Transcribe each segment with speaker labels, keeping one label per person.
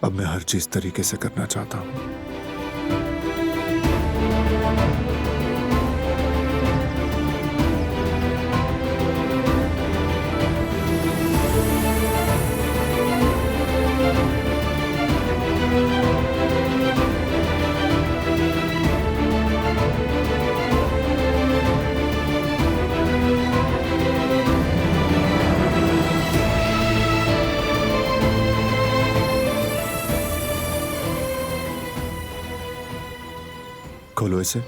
Speaker 1: अब मैं हर चीज तरीके से करना चाहता हूँ। खोलो इसे।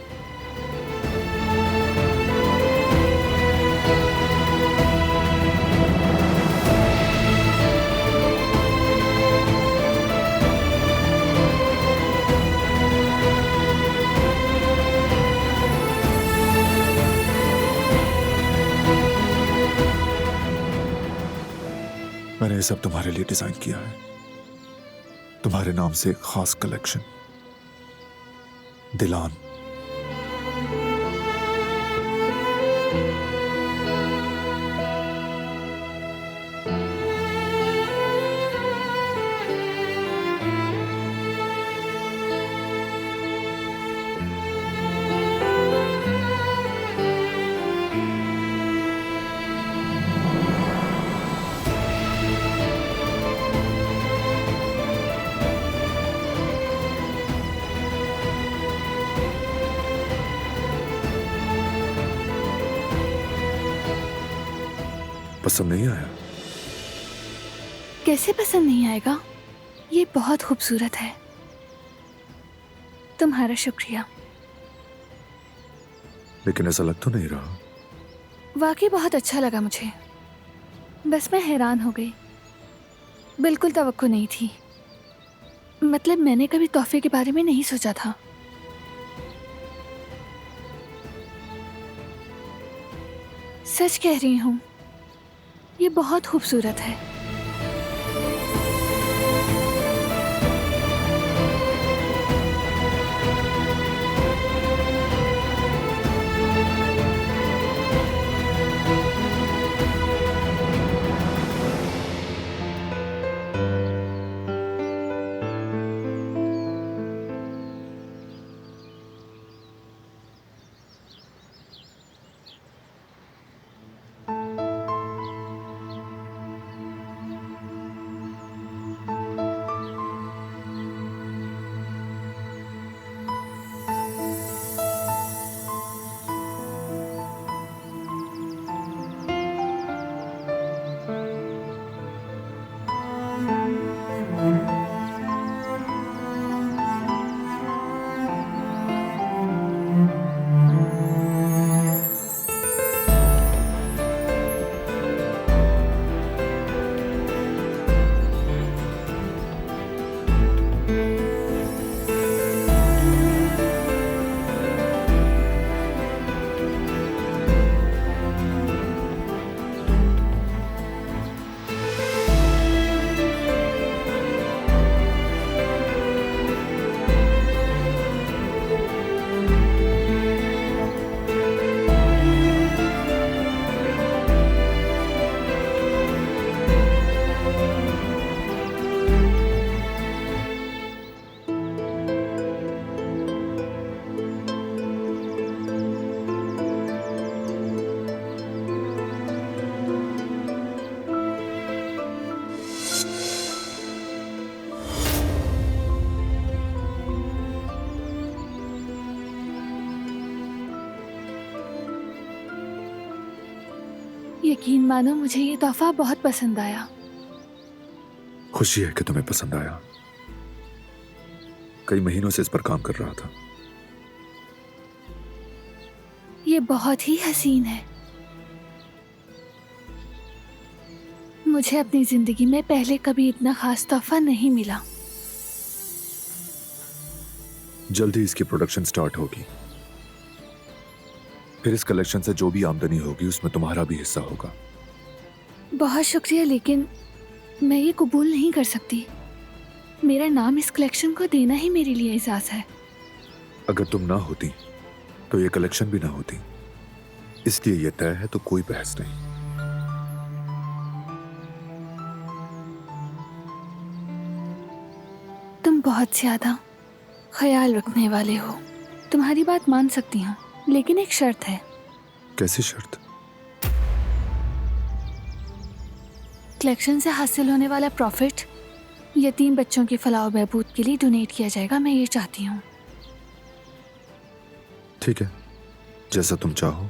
Speaker 1: मैंने ये सब तुम्हारे लिए डिजाइन किया है, तुम्हारे नाम से एक खास कलेक्शन। दिलान। पसंद नहीं आया?
Speaker 2: कैसे पसंद नहीं आएगा? ये बहुत खूबसूरत है। तुम्हारा शुक्रिया।
Speaker 1: लेकिन ऐसा लग तो नहीं रहा।
Speaker 2: वाकई बहुत अच्छा लगा मुझे। बस मैं हैरान हो गई, बिल्कुल तवक्को नहीं थी। मतलब मैंने कभी तोहफे के बारे में नहीं सोचा था। सच कह रही हूँ, ये बहुत खूबसूरत है। यकीन मानो, मुझे ये तोहफा बहुत पसंद आया।
Speaker 1: खुशी है कि तुम्हें पसंद आया। कई महीनों से इस पर काम कर रहा था।
Speaker 2: ये बहुत ही हसीन है। मुझे अपनी जिंदगी में पहले कभी इतना खास तोहफा नहीं मिला।
Speaker 1: जल्दी इसकी प्रोडक्शन स्टार्ट होगी। फिर इस कलेक्शन से जो भी आमदनी होगी उसमें तुम्हारा भी हिस्सा होगा।
Speaker 2: बहुत शुक्रिया, लेकिन मैं ये कबूल नहीं कर सकती। मेरा नाम इस कलेक्शन को देना ही मेरे लिए एजाज है।
Speaker 1: अगर तुम ना होती तो ये कलेक्शन भी ना होती, इसलिए ये तय है, तो कोई बहस नहीं।
Speaker 2: तुम बहुत ज्यादा ख्याल रखने वाले हो। तुम्हारी बात मान सकती हूँ, लेकिन एक शर्त है।
Speaker 1: कैसी शर्त?
Speaker 2: कलेक्शन से हासिल होने वाला प्रॉफिट यतीम बच्चों की फलाह बहबूद के लिए डोनेट किया जाएगा। मैं ये चाहती हूँ।
Speaker 1: ठीक है, जैसा तुम चाहो।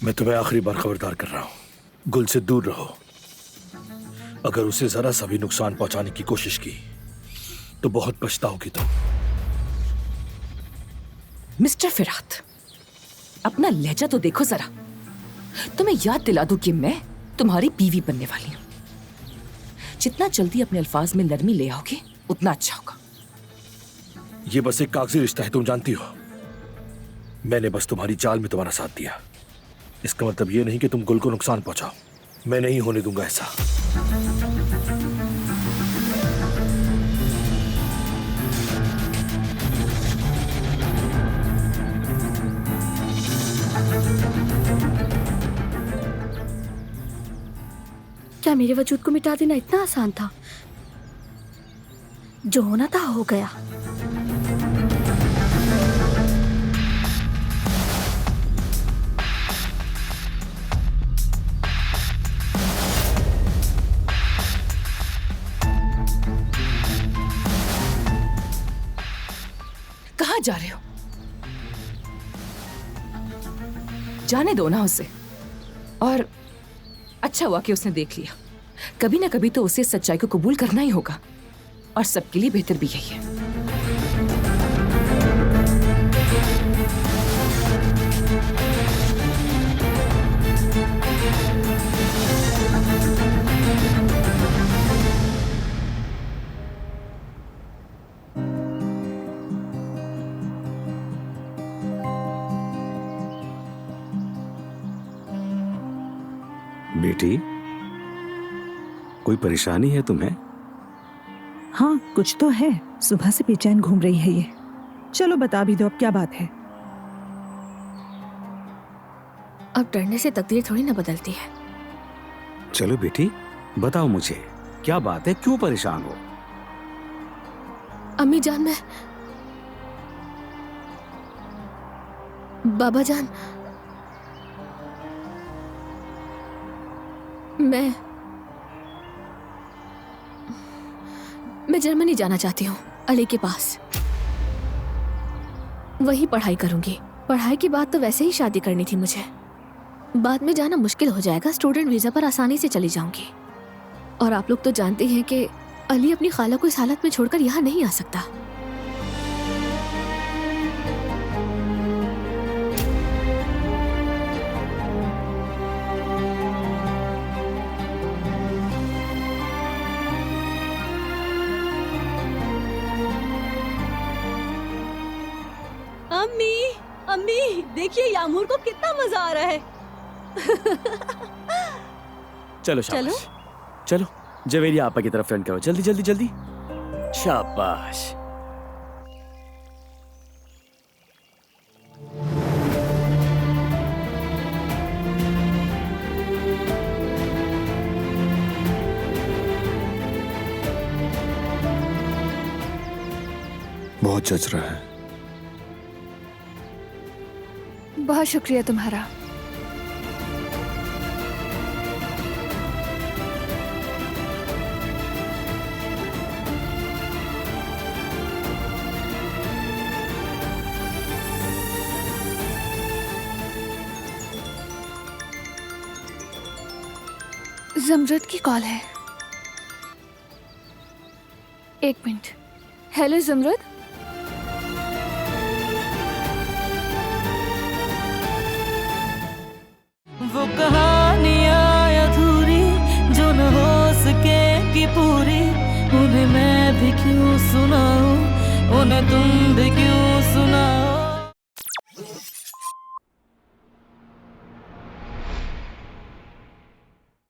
Speaker 3: मैं तुम्हें आखिरी बार खबरदार कर रहा हूं, गुल से दूर रहो। अगर उसे जरा सा भी नुकसान पहुंचाने की कोशिश की तो बहुत पछताओगी तुम।
Speaker 4: मिस्टर फिरात, अपना लहजा तो देखो जरा। तुम्हें याद दिला दूं कि मैं तुम्हारी बीवी बनने वाली हूं। जितना जल्दी अपने अल्फाज में नरमी ले आओगे उतना अच्छा होगा।
Speaker 3: ये बस एक कागजी रिश्ता है, तुम जानती हो। मैंने बस तुम्हारी चाल में तुम्हारा साथ दिया। इसका मतलब ये नहीं कि तुम गुल को नुकसान पहुंचाओ। मैं नहीं होने दूंगा ऐसा।
Speaker 5: क्या मेरे वजूद को मिटा देना इतना आसान था? जो होना था हो गया।
Speaker 4: कहाँ जा रहे हो? जाने दो ना उसे। और अच्छा हुआ कि उसने देख लिया। कभी ना कभी तो उसे सच्चाई को कबूल करना ही होगा, और सबके लिए बेहतर भी यही है।
Speaker 6: बेटी, कोई परेशानी है तुम्हें?
Speaker 7: हाँ, कुछ तो है। सुबह से बेचैन घूम रही है ये। चलो बता भी दो, अब क्या बात है?
Speaker 5: अब डरने से तकदीर थोड़ी ना बदलती है।
Speaker 6: चलो बेटी, बताओ मुझे, क्या बात है? क्यों परेशान हो?
Speaker 5: अम्मी जान, बाबा जान, मैं जर्मनी जाना चाहती हूँ, अली के पास। वही पढ़ाई करूंगी। पढ़ाई के बाद तो वैसे ही शादी करनी थी मुझे। बाद में जाना मुश्किल हो जाएगा। स्टूडेंट वीजा पर आसानी से चली जाऊंगी। और आप लोग तो जानते हैं कि अली अपनी खाला को इस हालत में छोड़कर यहाँ नहीं आ सकता।
Speaker 8: अम्मी देखिए, यामूर को कितना मजा आ रहा है।
Speaker 9: चलो शाबाश। चलो जवेरिया आपा की तरफ टर्न करो, जल्दी जल्दी जल्दी। शाबाश।
Speaker 1: बहुत जच रहा है।
Speaker 2: बहुत शुक्रिया तुम्हारा। जमरुद की कॉल है। एक मिनट। हेलो जमरुद।
Speaker 8: वो कहानियां अधूरी जो न हो सके
Speaker 10: होगी पूरी, उन्हें मैं भी क्यों सुनाऊं, उन्हें तुम भी क्यों